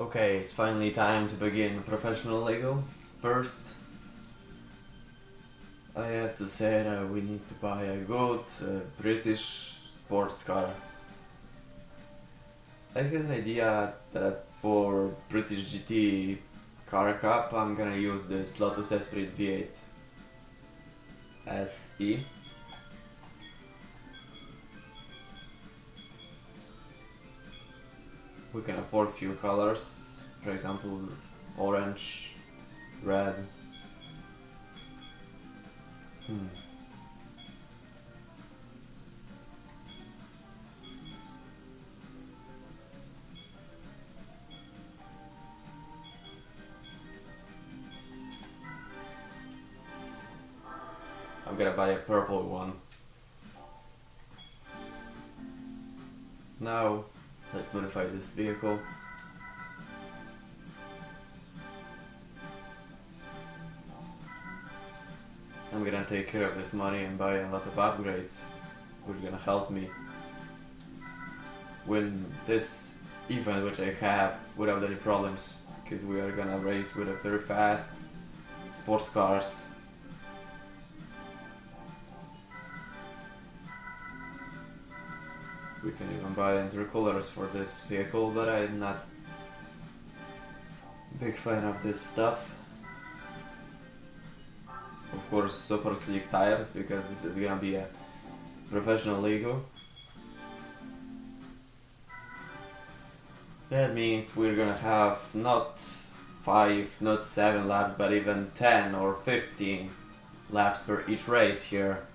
Okay, it's finally time to begin professional Lego. First, I have to say that we need to buy a good British sports car. I had an idea that for British GT car cup I'm gonna use this Lotus Esprit V8 SE. We can afford few colors, for example orange, red. Hmm. I'm gonna buy a purple one. Now, let's modify this vehicle. I'm gonna take care of this money and buy a lot of upgrades, which are gonna help me win this event, which I have without any problems, because we are gonna race with a very fast sports cars. We can even buy intercoolers for this vehicle, but I'm not a big fan of this stuff. Of course, super sleek tires, because this is gonna be a professional Lego. That means we're gonna have not 5, not 7 laps, but even 10 or 15 laps per each race here.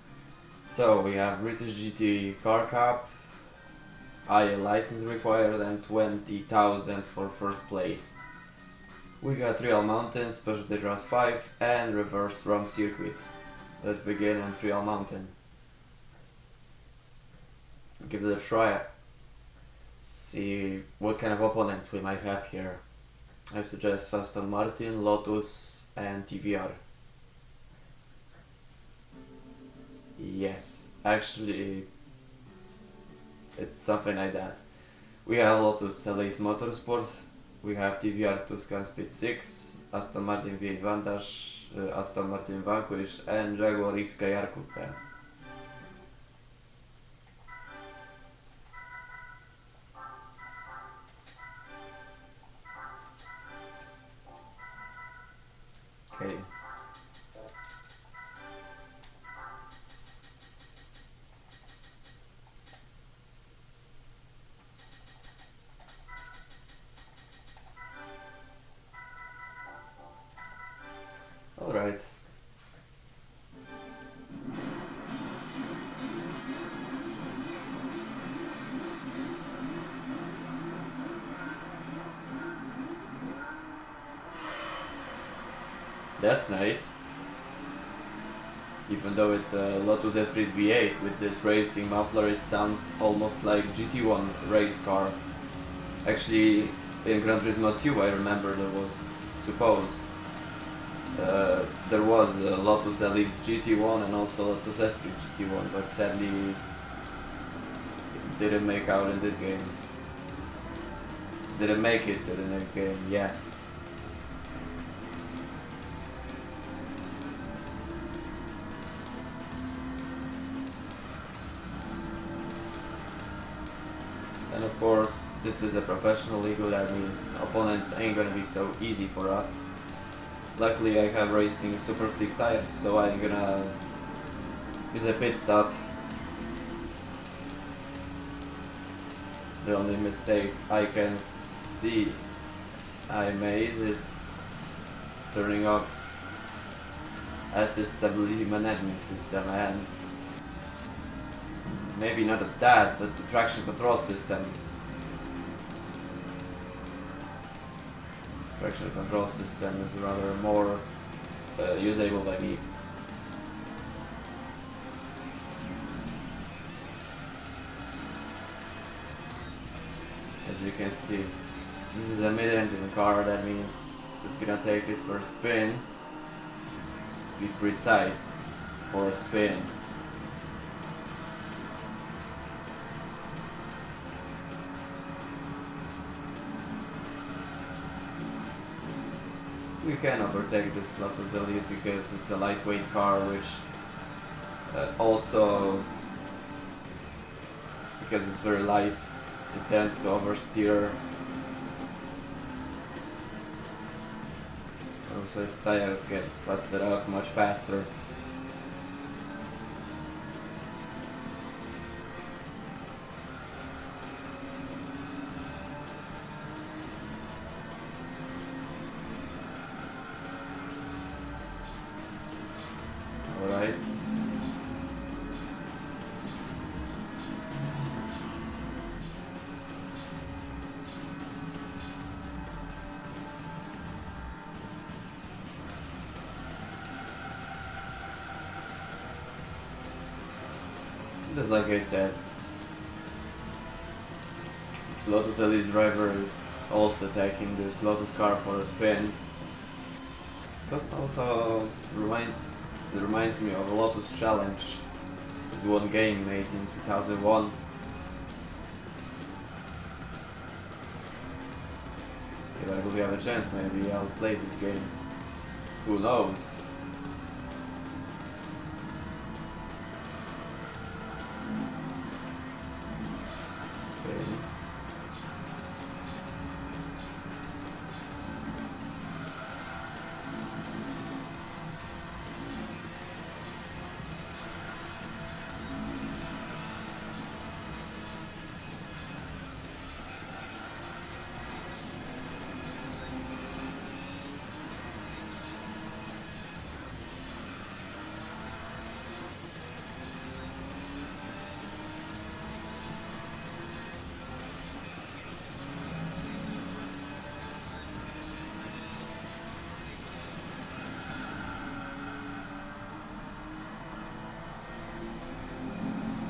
So we have British GT Car Cup, IA license required, and 20,000 for first place. We got Real Mountain, Special Stage Round 5, and Reverse Wrong Circuit. Let's begin on Real Mountain. Give it a try. See what kind of opponents we might have here. I suggest Aston Martin, Lotus, and TVR. Yes, actually, it's something like that. We have Lotus Elise Motorsport, we have TVR Tuscan Speed 6, Aston Martin V8 Vantage, Aston Martin Vanquish, and Jaguar XKR Coupe. Okay. Alright. That's nice. Even though it's a Lotus Esprit V8 with this racing muffler, it sounds almost like GT1 race car. Actually, in Gran Turismo 2 I remember there was a Lotus Elise GT1 and also Lotus Esprit GT1, but sadly it didn't make out in this game. Didn't make it to the next game, yeah. And of course, this is a professional Lego, that means opponents ain't gonna be so easy for us. Luckily I have racing super slick tires, so I'm gonna use a pit stop. The only mistake I can see I made is turning off assist stability management system, and maybe not that, but the traction control system. Traction control system is rather more usable by me. As you can see, this is a mid-engine car, that means it's gonna take it for a spin. Be precise for a spin. we can overtake this Lotus Elite because it's a lightweight car, which also, because it's very light, it tends to oversteer. Also its tires get busted out much faster. Alright. Just like I said, this Lotus Elise driver is also taking this Lotus car for a spin. It also reminds me of a Lotus Challenge. This one game made in 2001. If I will have a chance, maybe I'll play this game. Who knows?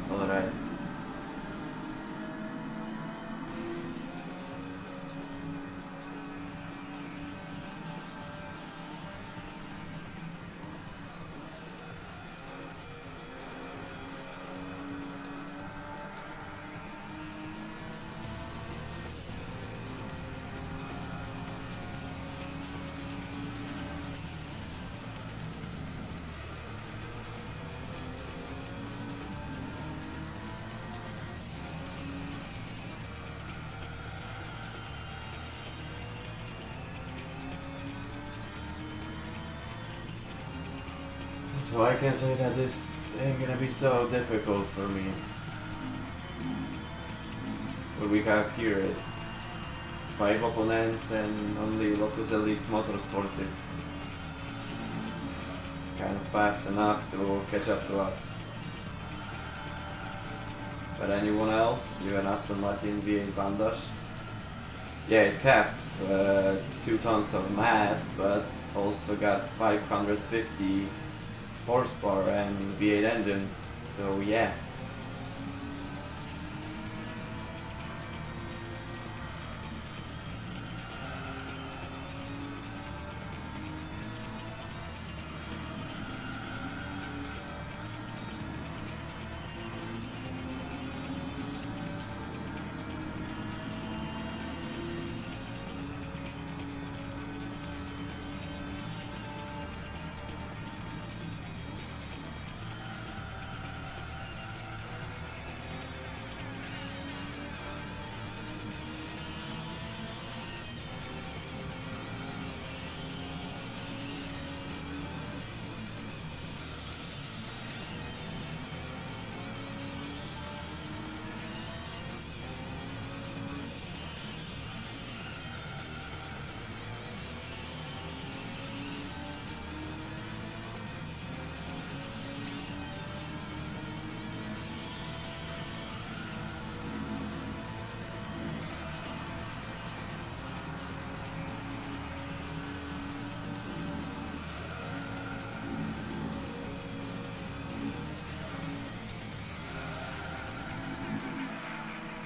Alright. So I can say that this ain't gonna be so difficult for me. What we have here is 5 opponents and only Lotus Elise Motorsport is kind of fast enough to catch up to us. But anyone else, even Aston Martin V8 Vandash, yeah, it have 2 tons of mass, but also got 550 horsepower and V8 engine, so yeah.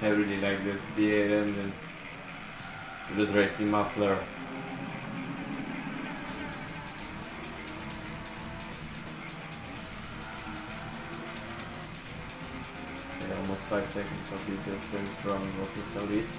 I really like this V8 engine, this racing muffler. Yeah, almost 5 seconds of the distance from Lotus Elise.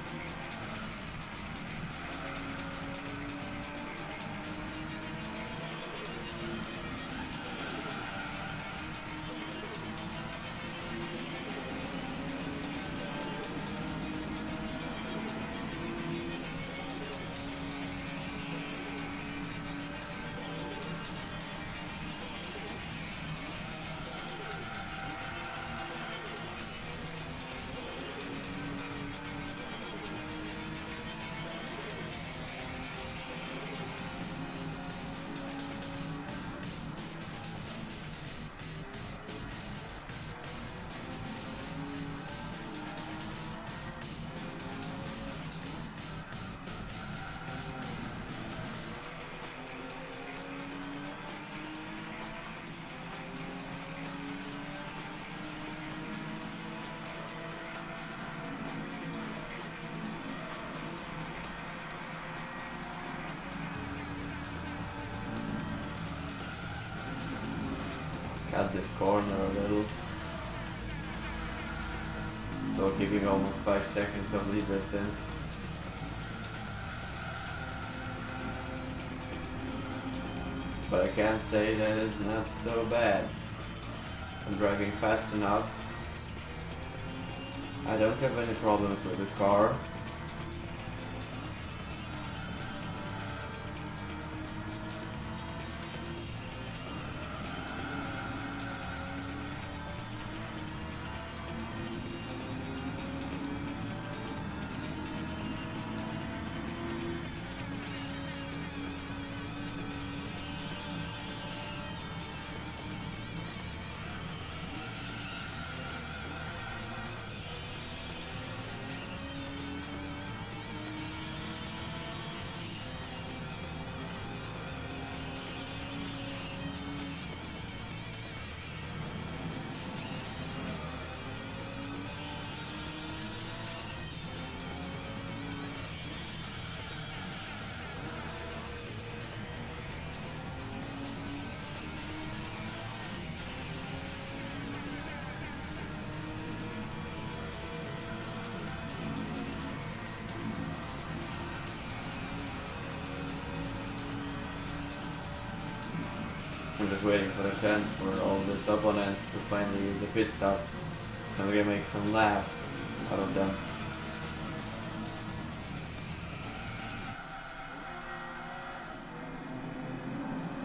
at this corner a little. Still keeping almost 5 seconds of lead distance. But I can't say that it's not so bad. I'm driving fast enough. I don't have any problems with this car. I'm just waiting for a chance for all these opponents to finally use a pit stop, so I'm gonna make some laugh out of them.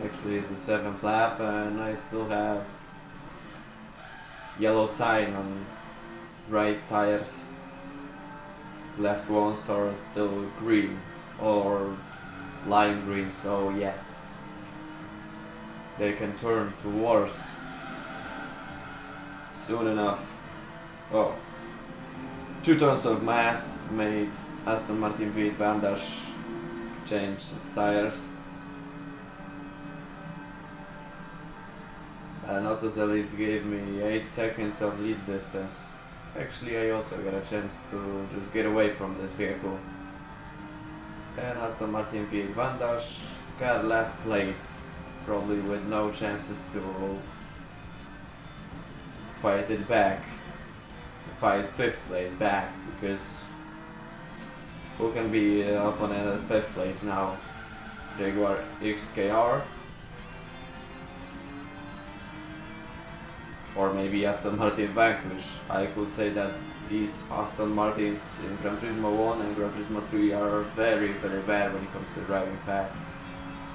Actually, it's the 7th lap and I still have yellow sign on right tires. Left ones are still green or lime green, so yeah. They can turn to worse soon enough. Oh. 2 tons of mass made Aston Martin V8 Vantage change its tires. And Autos at least gave me 8 seconds of lead distance. Actually, I also got a chance to just get away from this vehicle. And Aston Martin V8 Vantage got last place. Probably with no chances to fight it back, fight 5th place back, because who can be opponent at 5th place now? Jaguar XKR? Or maybe Aston Martin Vanquish. I could say that these Aston Martins in Gran Turismo 1 and Gran Turismo 3 are very bad when it comes to driving fast.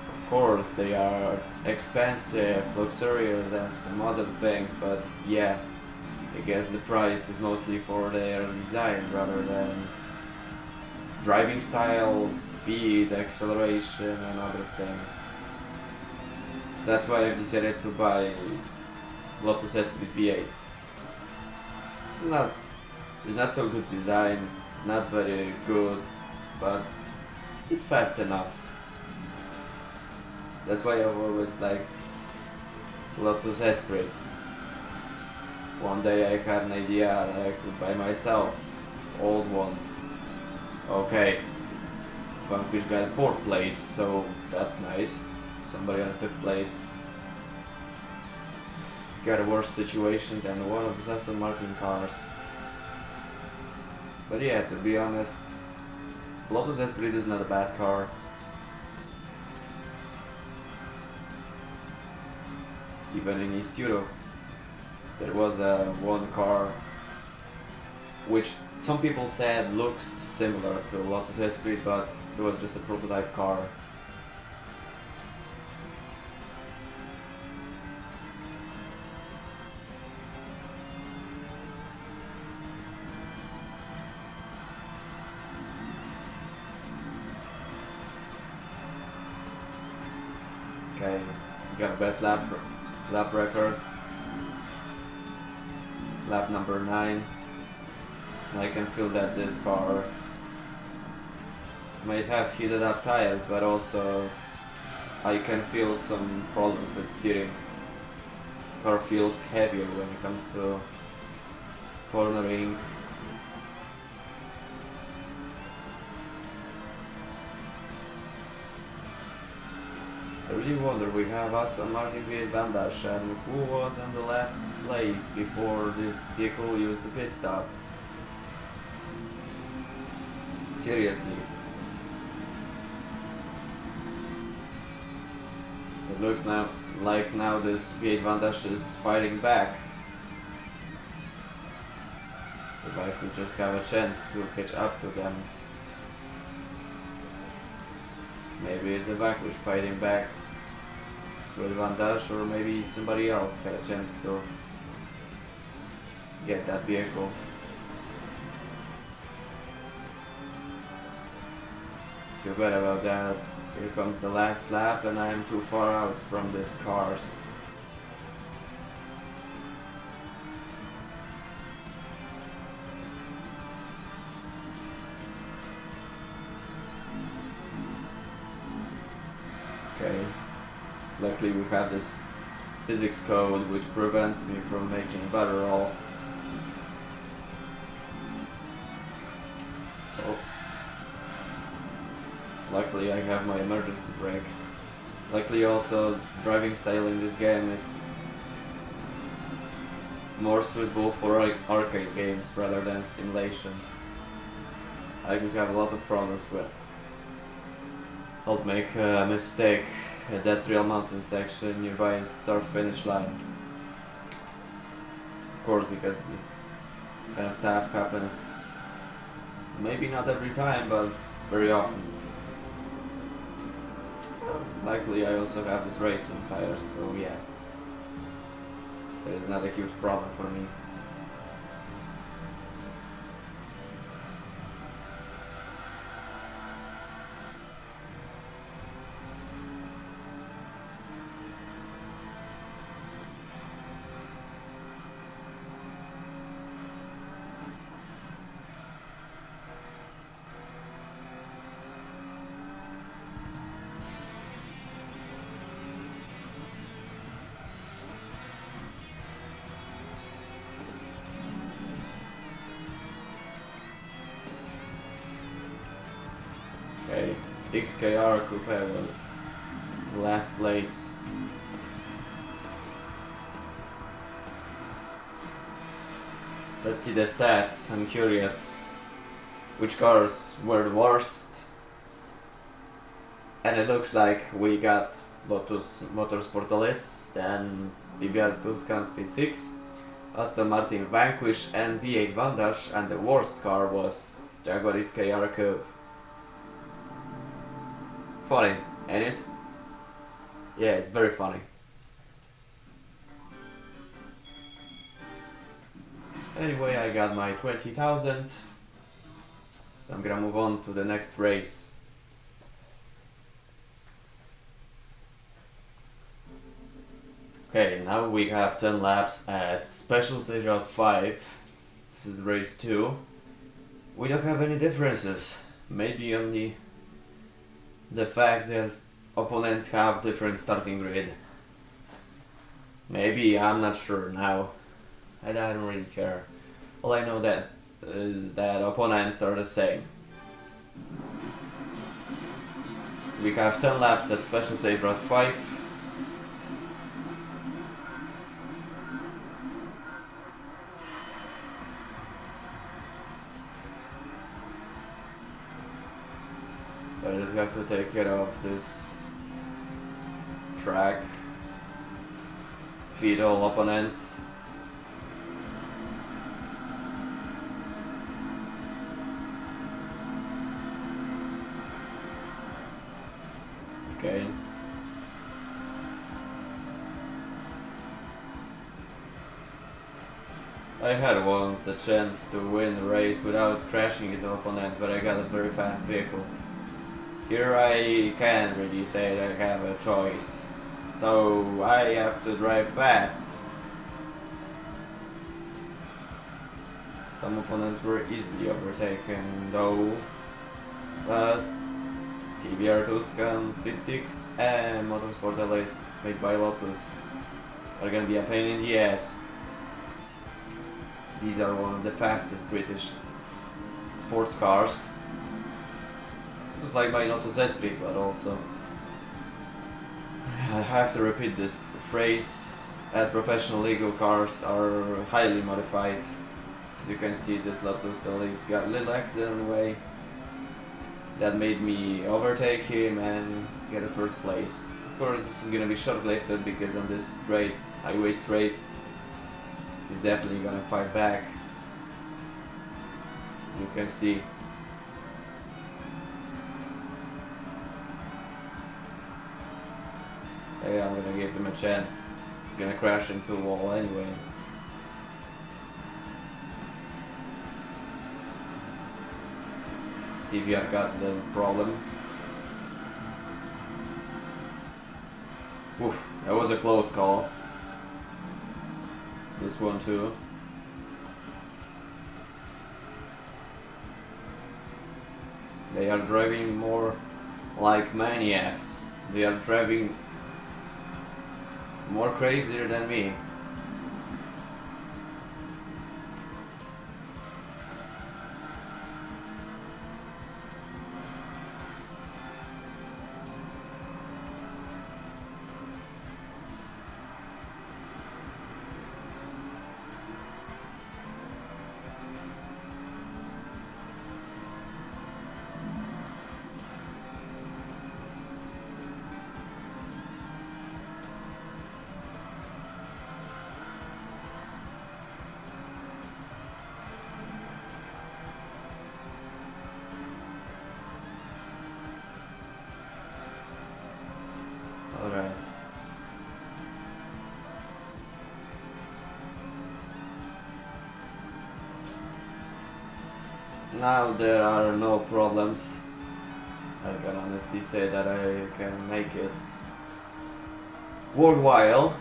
Of course, they are expensive, luxurious and some other things, but yeah, I guess the price is mostly for their design rather than driving style, speed, acceleration and other things. That's why I've decided to buy Lotus Esprit V8. It's not so good design, it's not very good, but it's fast enough. That's why I've always liked Lotus Esprits. One day I had an idea that I could buy myself old one. Okay, Vanquish got 4th place, so that's nice. Somebody on 5th place got a worse situation than one of the Aston Martin cars. But yeah, to be honest, Lotus Esprit is not a bad car. Even in East Europe, there was one car which some people said looks similar to Lotus Esprit, but it was just a prototype car. Okay, got best lap record, lap number 9. I can feel that this car might have heated up tires, but also I can feel some problems with steering. Car feels heavier when it comes to cornering. I really wonder, we have Aston Martin V8 Vandash, and who was in the last place before this vehicle used the pit stop? Seriously. It looks now this V8 Vandash is fighting back. If I could just have a chance to catch up to them. Maybe it's a Vanquish fighting back with Vandash, or maybe somebody else had a chance to get that vehicle. Too bad about that. Here comes the last lap and I am too far out from these cars. Okay. Luckily we have this physics code which prevents me from making butter roll. Oh. Luckily I have my emergency brake. Luckily also driving style in this game is more suitable for arcade games rather than simulations. I could have a lot of problems with. I'll make a mistake at that Trail Mountain section nearby and start finish line. Of course, because this kind of stuff happens maybe not every time, but very often. Luckily I also have this racing tires, so yeah, it is not a huge problem for me. Okay, XKR Coupe, last place. Let's see the stats, I'm curious which cars were the worst. And it looks like we got Lotus Motorsport LS, then DBR Tuscan Speed 6, Aston Martin Vanquish and V8 Vandash, and the worst car was Jaguar XKR Coupe. Funny, ain't it? Yeah, it's very funny. Anyway, I got my 20,000, so I'm gonna move on to the next race. Okay, now we have 10 laps at Special Stage Route 5. This is race 2. We don't have any differences, maybe only the fact that opponents have different starting grid. Maybe, I'm not sure now. I don't really care. All I know that is that opponents are the same. We have 10 laps at Special Stage Route 5. I just have to take care of this track, feed all opponents. Okay. I had once a chance to win the race without crashing into opponent, but I got a very fast vehicle. Here I can't really say that I have a choice, so I have to drive fast. Some opponents were easily overtaken though, but TBR Tuscan Speed 6 and Motorsport LS made by Lotus are gonna be a pain in the ass. These are one of the fastest British sports cars. Just like my Lotus Esprit, but also I have to repeat this phrase, at professional legal cars are highly modified. As you can see, this Lotus Elise got a little accident on the way that made me overtake him and get a first place. Of course, this is gonna be short-lived because on this straight, highway straight, he's definitely gonna fight back. As you can see. Yeah, I'm gonna give him a chance. I'm gonna crash into a wall anyway. TVR got the problem. Oof, that was a close call. This one too. They are driving more like maniacs. They are driving more crazier than me. Alright. Now there are no problems. I can honestly say that I can make it worthwhile.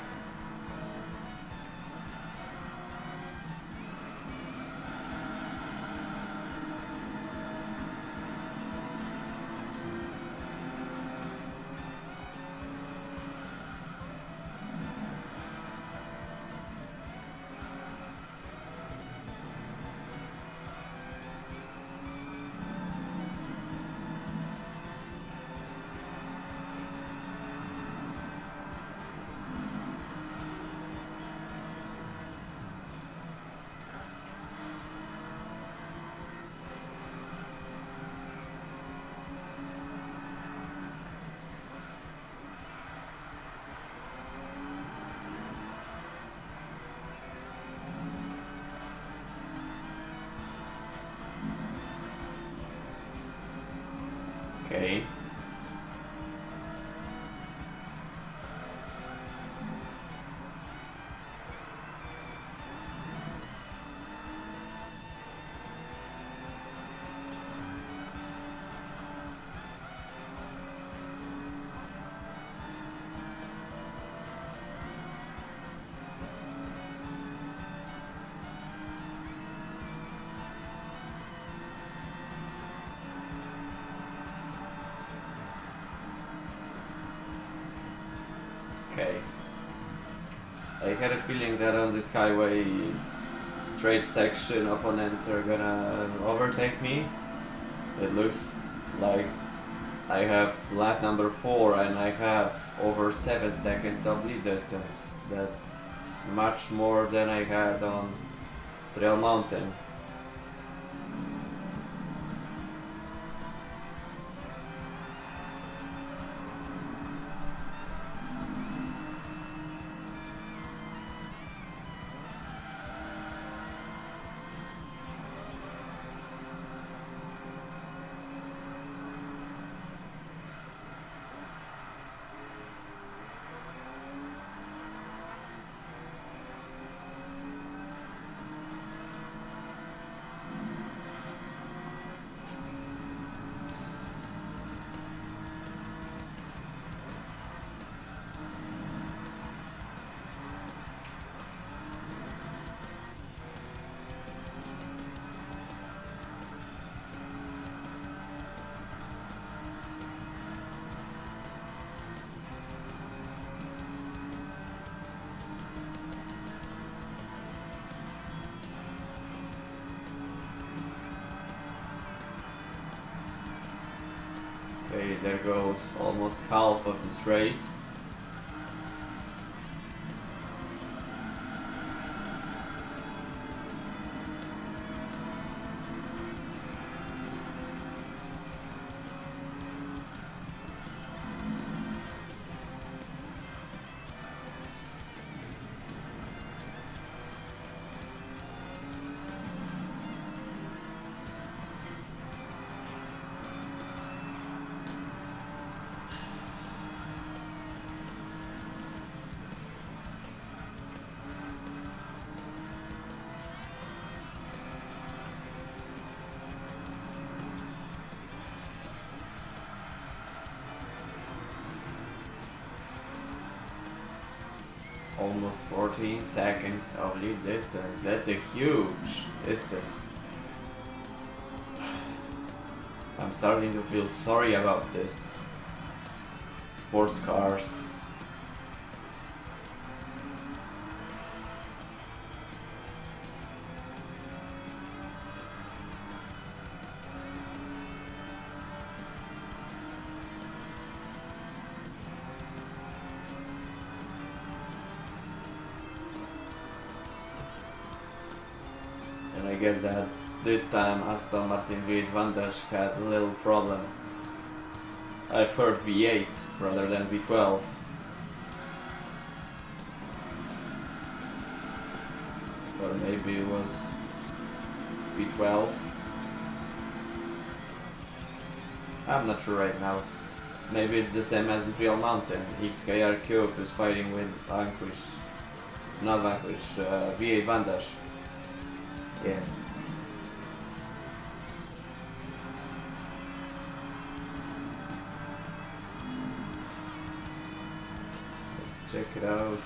Okay. Okay. I had a feeling that on this highway straight section opponents are gonna overtake me. It looks like I have lap number 4 and I have over 7 seconds of lead distance. That's much more than I had on Trail Mountain. Okay, there goes almost half of this race. almost 14 seconds of lead distance. That's a huge distance. I'm starting to feel sorry about this. Sports cars. And I guess that this time Aston Martin V8 Vantage had a little problem. I've heard V8 rather than V12. Or maybe it was V12. I'm not sure right now. Maybe it's the same as in Real Mountain. XKR Cube is fighting with Vanquish. Not Vanquish, V8 Vantage. Yes. Let's check it out.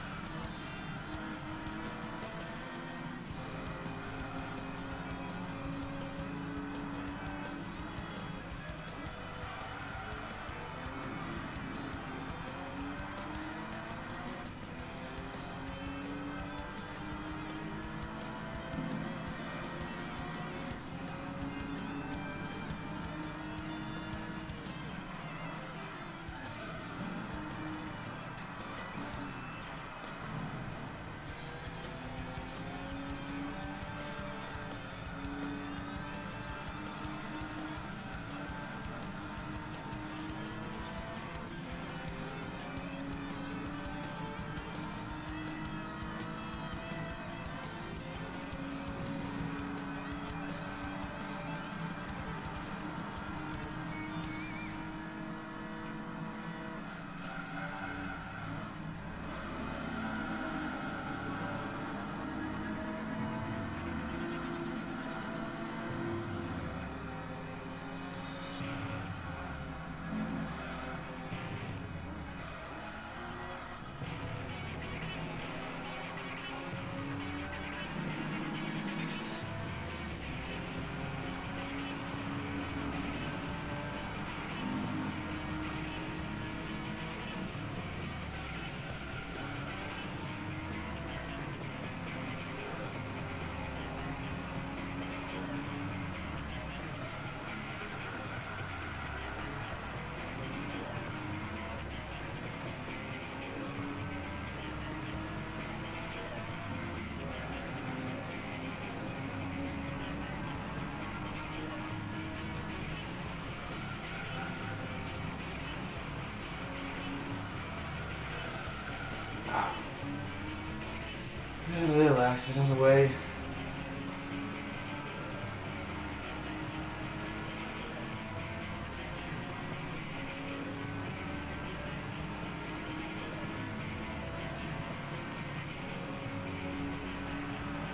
We had a little accident on the way.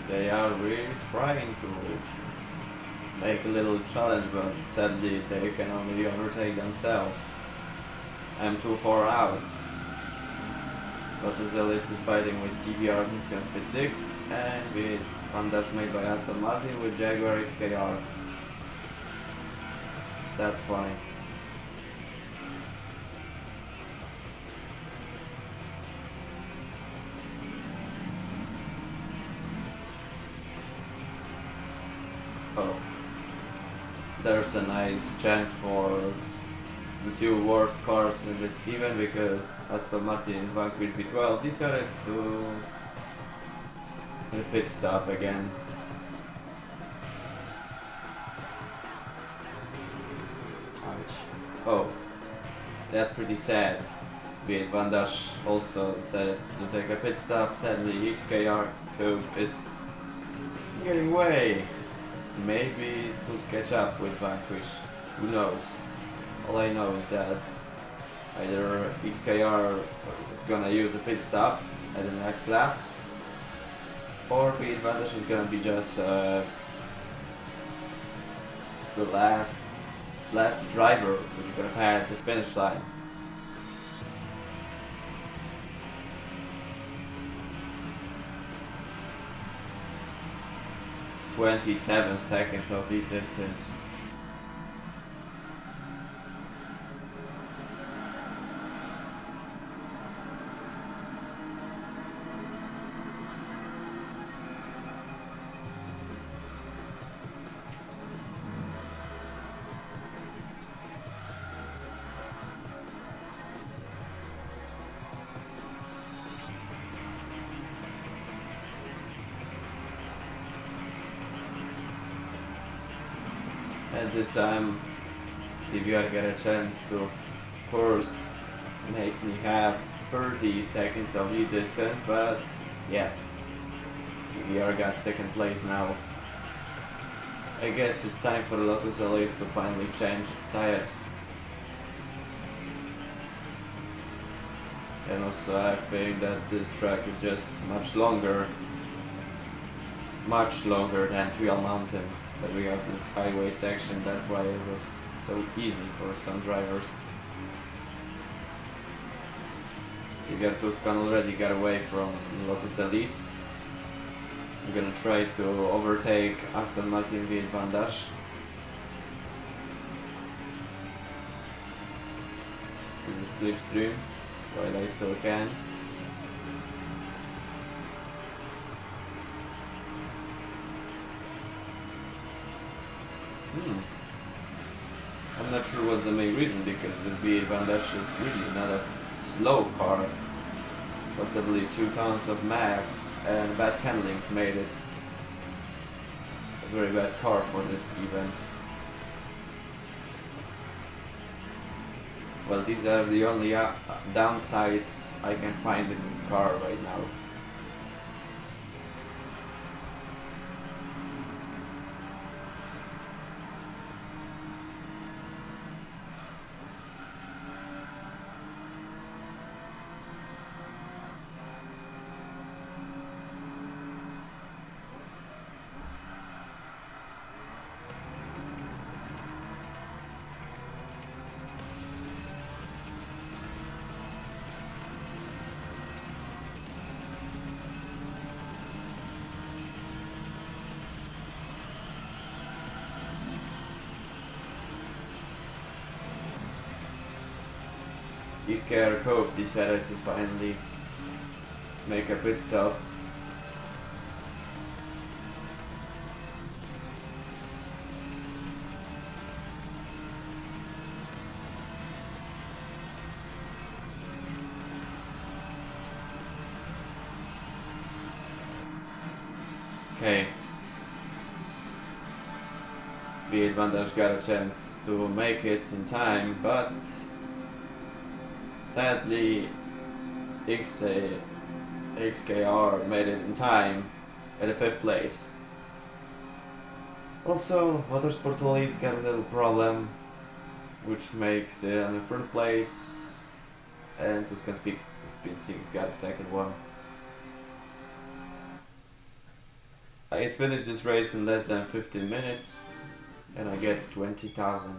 They are really trying to make a little challenge, but sadly they can only overtake themselves. I'm too far out. Lotus Elise is fighting with TVR Tuscan Speed 6 and with Vantage made by Aston Martin with Jaguar XKR. That's funny. Oh, there's a nice chance for the two worst cars in this event because Aston Martin Vanquish V12 decided to pit stop again. Ouch. Oh, that's pretty sad. V8 Vantage also decided to take a pit stop. Sadly, XKR Cube is getting away. Maybe it could catch up with Vanquish. Who knows? All I know is that either XKR is gonna use a pit stop at the next lap, or V8 Vantage is gonna be just the last driver which is gonna pass the finish line. 27 seconds of lead distance. And this time, TVR got a chance to, of course, make me have 30 seconds of lead distance, but yeah, TVR got second place now. I guess it's time for Lotus Elise to finally change its tires. And also I think that this track is just much longer than Trial Mountain. But we have this highway section, that's why it was so easy for some drivers. Tigger Tuscan already got away from Lotus Elise. I'm gonna try to overtake Aston Martin V8 Vantage. To the slipstream while I still can. I'm not sure what's the main reason, because this V8 Vantage is really not a slow car. Possibly 2 tons of mass and bad handling made it a very bad car for this event. Well, these are the only downsides I can find in this car right now. This car Cope decided to finally make a pit stop. Okay. The Advantage got a chance to make it in time, but sadly, XKR made it in time at the 5th place. Also, Motorsport Elise got a little problem, which makes it on the 3rd place, and Tuscan Speed 6 got a 2nd one. I finished this race in less than 15 minutes, and I get 20,000.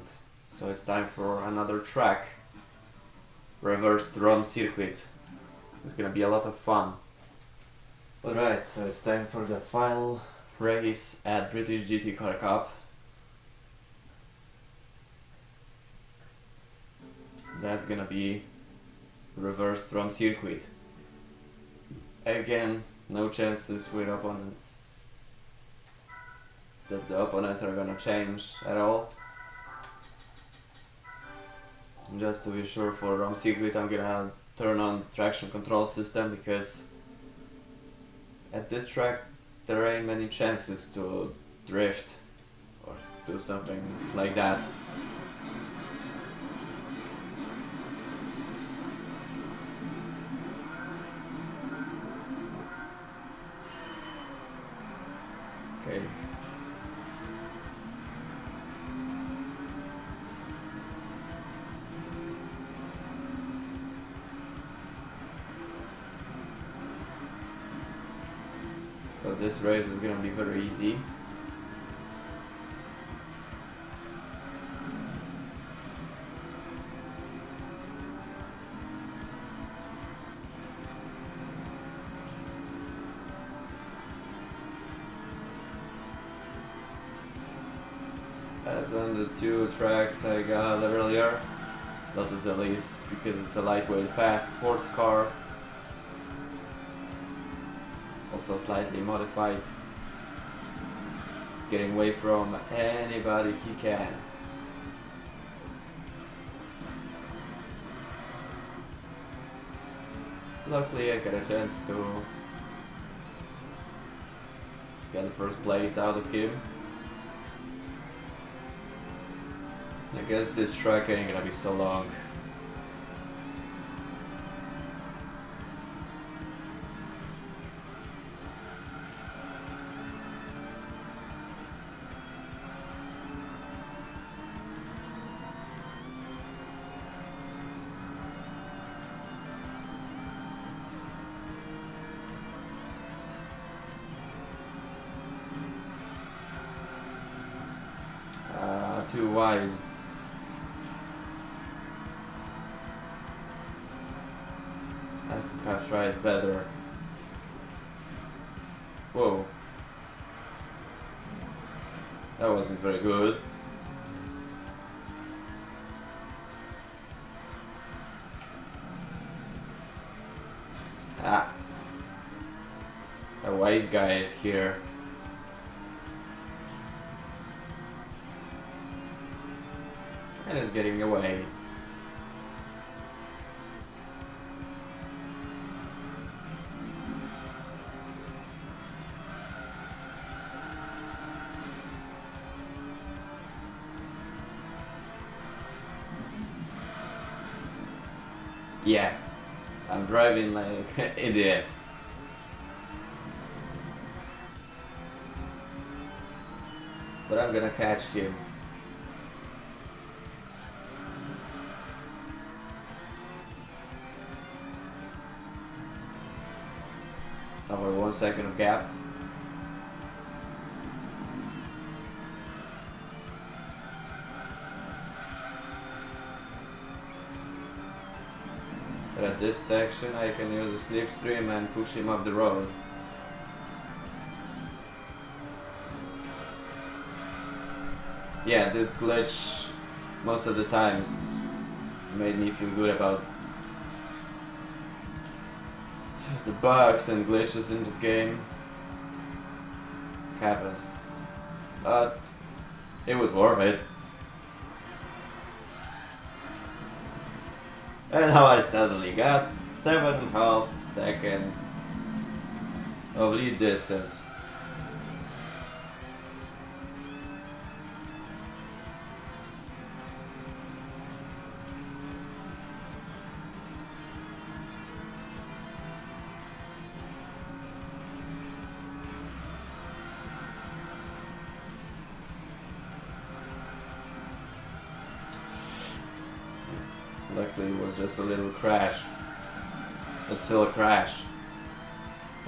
So it's time for another track. Reversed Rome circuit. It's gonna be a lot of fun. Alright, so it's time for the final race at British GT Car Cup. That's gonna be reversed Rome circuit. Again, no chances with opponents. That the opponents are gonna change at all. Just to be sure, for Rome circuit I'm gonna turn on traction control system, because at this track there ain't many chances to drift or do something like that. Okay. So this race is gonna be very easy. as on the two tracks I got earlier. Lotus Elise, because it's a lightweight, fast sports car. Also slightly modified. It's getting away from anybody he can. Luckily I got a chance to get the first place out of him. I guess this track ain't gonna be so long. Too wide. I think I've tried better. Whoa. That wasn't very good. Ah. A wise guy is here. And is getting away. Yeah, I'm driving like an idiot. But I'm gonna catch him. Over 1 second of gap. But at this section I can use a slipstream and push him off the road. Yeah, this glitch most of the times made me feel good about the bugs and glitches in this game. Happens. But it was worth it. And now I suddenly got 7.5 seconds of lead distance. Luckily it was just a little crash. It's still a crash.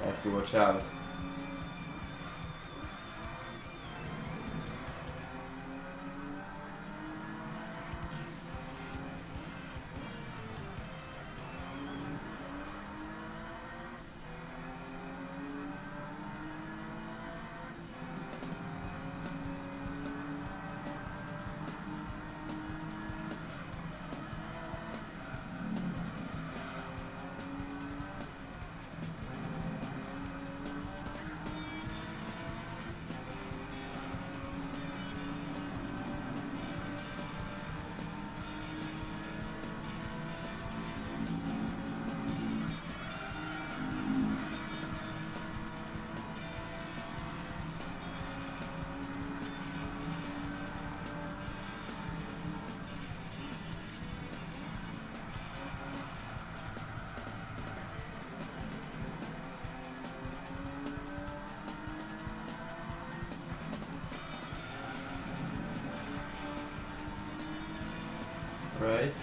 I have to watch out. Right.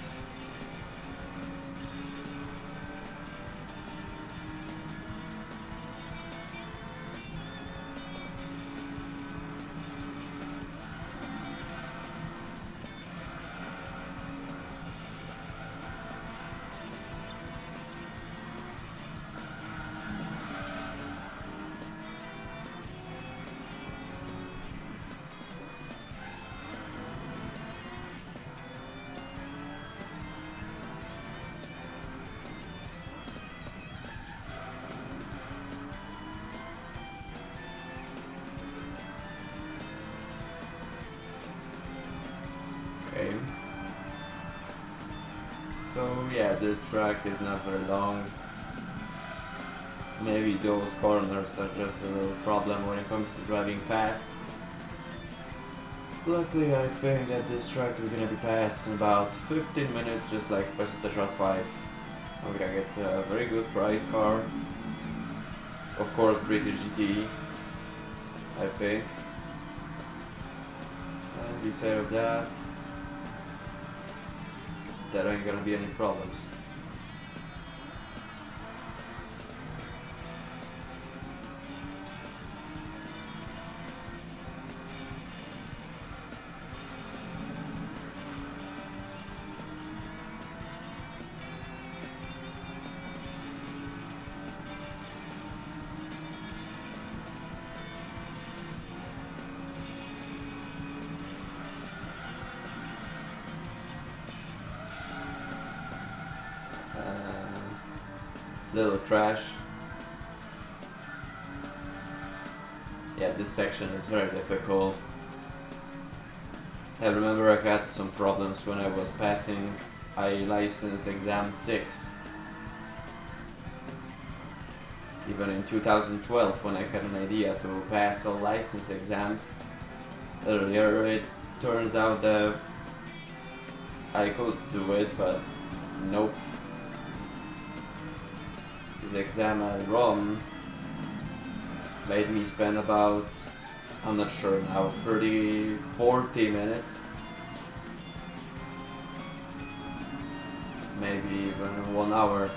So yeah, this track is not very long. Maybe those corners are just a little problem when it comes to driving fast. Luckily, I think that this track is gonna be passed in about 15 minutes, just like Special Station 5. I'm gonna get a very good price car. Of course, British GT, I think. And beside of that, there ain't gonna be any problems. Little crash. Yeah, this section is very difficult. I remember I had some problems when I was passing license exam 6. Even in 2012, when I had an idea to pass all license exams earlier, it turns out that I could do it, but nope. This exam I run made me spend about, I'm not sure now, 40 minutes, maybe even 1 hour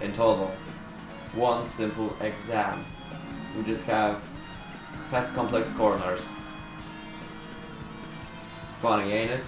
in total. One simple exam. We just have fast complex corners. Funny, ain't it?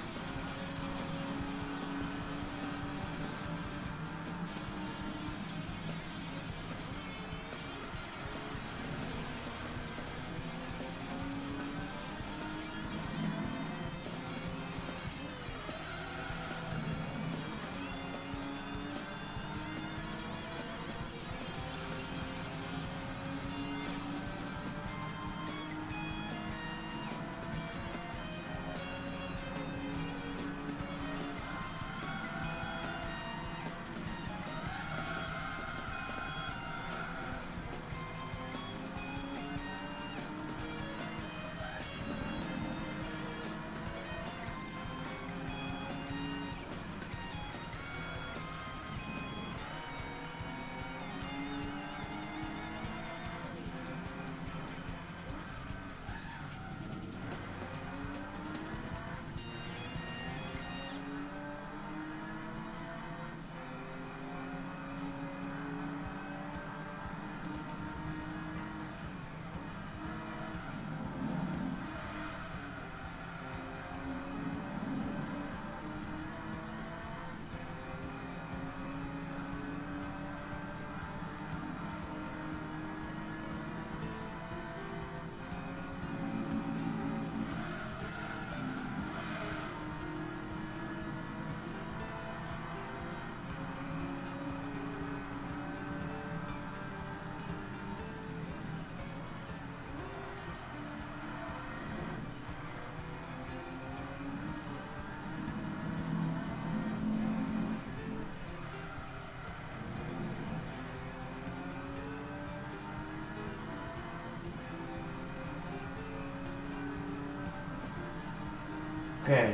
Okay.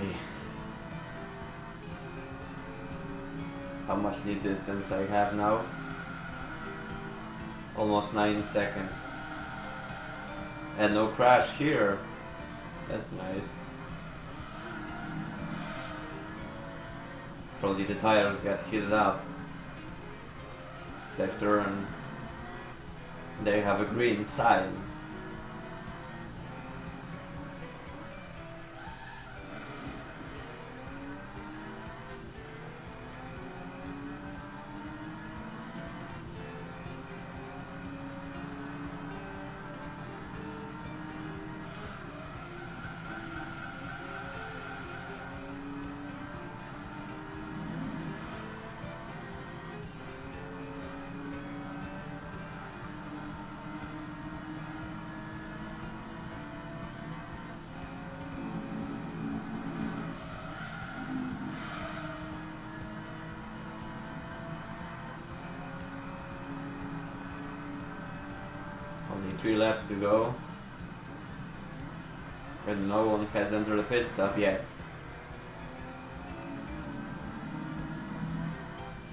How much lead distance I have now? Almost 9 seconds. And no crash here. That's nice. Probably the tires got heated up. Left turn. They have a green sign. 3 laps to go. And no one has entered the pit stop yet.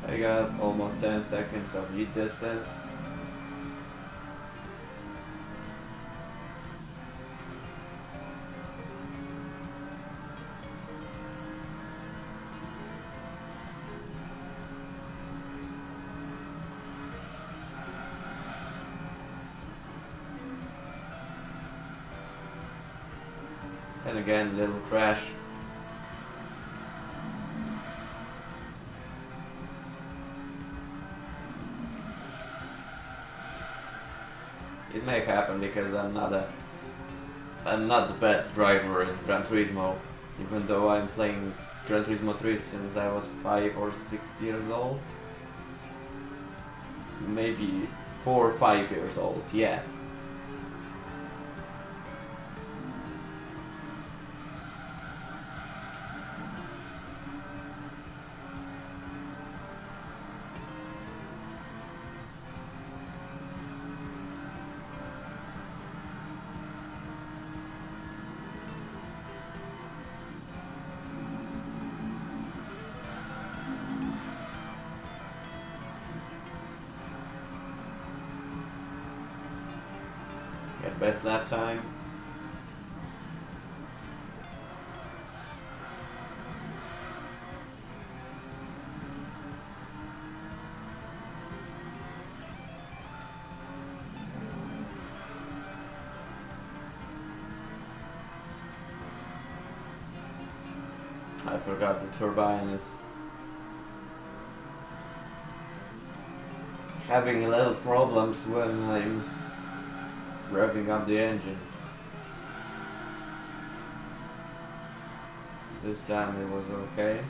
I got almost 10 seconds of lead distance. And again, little crash. It may happen because I'm not the best driver in Gran Turismo, even though I'm playing Gran Turismo 3 since I was 5 or 6 years old. Maybe 4 or 5 years old, yeah. Get best lap time. I forgot the turbine is having a little problems when I'm revving up the engine. This time it was okay.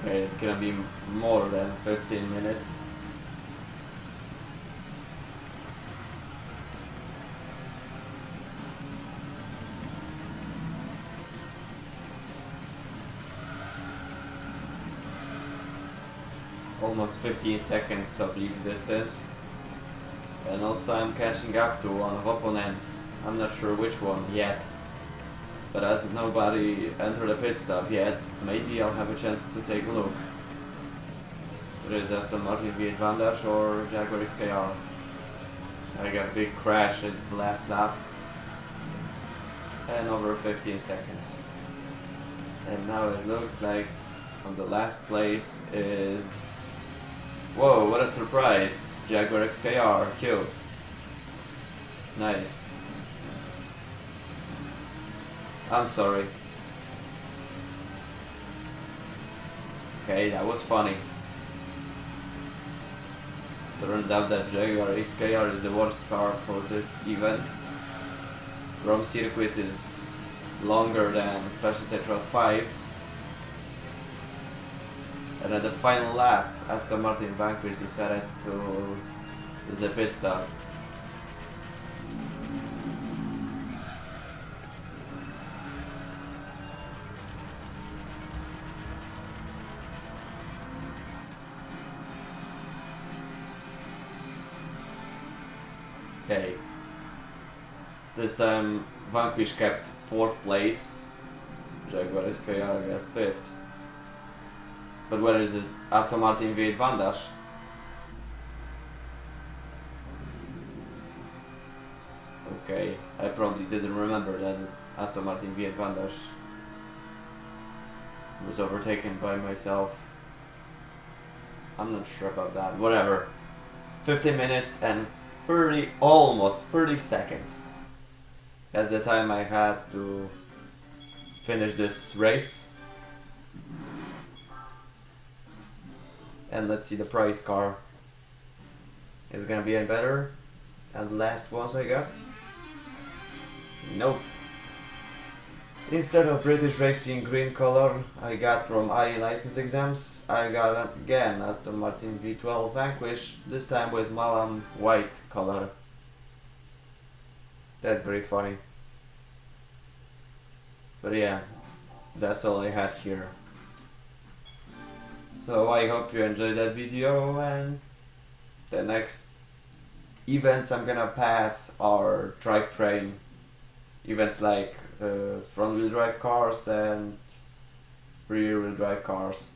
Okay, it's gonna be more than 15 minutes. Almost 15 seconds of lead distance. And also I'm catching up to one of opponents. I'm not sure which one yet. But as nobody entered the pit stop yet, maybe I'll have a chance to take a look. It is Aston Martin V8 Vantage or Jaguar XKR. I got a big crash at the last lap. And over 15 seconds. And now it looks like on the last place is... Whoa, what a surprise! Jaguar XKR, killed. Nice. I'm sorry. Okay, that was funny. Turns out that Jaguar XKR is the worst car for this event. Rome circuit is longer than Special Stage Route 5. And at the final lap, Aston Martin Vanquish decided to use a pit stop. Okay. This time Vanquish kept 4th place, Jaguar SKR got 5th. But where is it? Aston Martin V8 Vantage? Okay, I probably didn't remember that Aston Martin V8 Vantage was overtaken by myself. I'm not sure about that. Whatever. 15 minutes and 30, almost 30 seconds. That's the time I had to finish this race. And let's see the prize car. Is it gonna be any better than the last ones I got? Nope. Instead of British Racing green color I got from IE license exams, I got again Aston Martin V12 Vanquish, this time with Malam white color. That's very funny. But yeah, that's all I had here. So I hope you enjoyed that video, and the next events I'm gonna pass are drivetrain events like front wheel drive cars and rear wheel drive cars.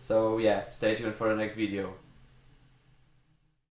So yeah, stay tuned for the next video.